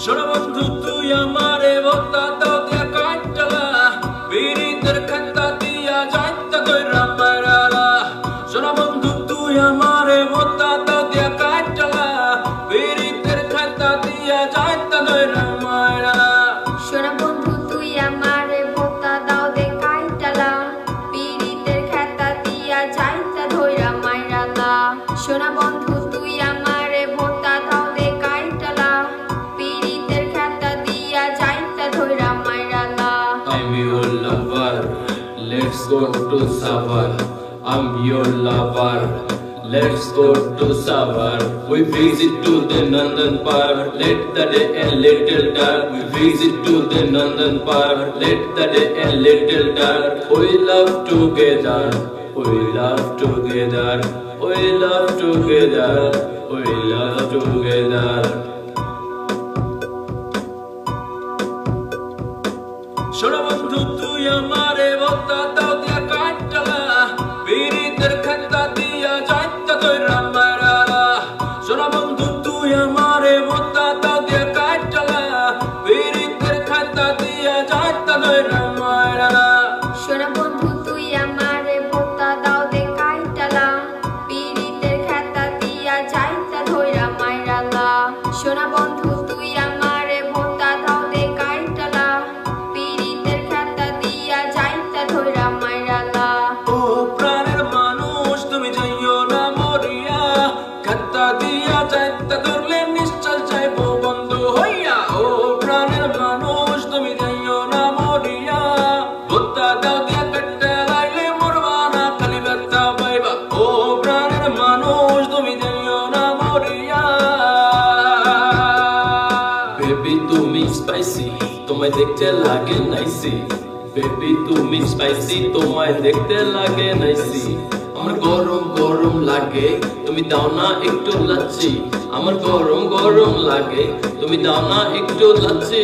শোনো বন্ধু তুই আমারে ভোতা দাও দিয়া কাটলা বিরিতের খাতা দিয়া যাইতা দইরা মারালা শোনো বন্ধু তুই আমারে ভোতা দাও দিয়া কাটলা বিরিতের খাতা দিয়া যাইতা দইরা মারালা শোনো বন্ধু তুই আমারে ভোতা দাও দে কাইটালা বিরিতের খাতা দিয়া যাইতা ধইরা মাইরালা শোনো বন্ধু তুই আমারে ভোতা দাও দে কাইটালা বিরিতের খাতা দিয়া যাইতা ধইরা মাইরালা I'm your lover, let's go to Savar. I'm your lover, let's go to Savar. We visit to the Nandan Park, let the day a little dark. We visit to the Nandan Park, let the day a little dark. We love together, we love together, we love together, we love together. শোনো বন্ধু তুই আমারে ভোতা দাও দিয়া কাটলা বিরিতের খাতা দিয়া যাইতা দইরা মারালা শোনো বন্ধু তুই আমারে ভোতা দাও দিয়া কাটলা বিরিতের খাতা দিয়া যাইতা দইরা মারালা শোনো বন্ধু তুই আমারে ভোতা দাও দে কাইটালা বিরিতের খাতা দিয়া যাইতা ধইরা মাইরালা শোনো বন্ধু তুই আমারে ভোতা দাও দে কাইটালা বিরিতের খাতা দিয়া যাইতা ধইরা মাইরালা ও প্রাণের মানুষ তুমি যাইও না মরিয়া খাতা দিয়া যাইতা ধরলে নিশ্চয় যাইবো বন্ধ হইয়া ও প্রাণের মানুষ তুমি যাইও না মরিয়া ভোতা দাও দিয়া কাটতে লাইলে মরবা না খালি ব্যথা পাইবা ও প্রাণের মানুষ তুমি যাইও না মরিয়া বেবি তুমি স্পাইসি তোমায় দেখতে লাগে নাইসি বেবি তুমি স্পাইসি তোমায় দেখতে লাগে নাইসি আমার গরম গরম লাগে তুমি দাও না একটু লাচ্ছি আমার গরম গরম লাগে তুমি দাও না একটু লাচ্ছি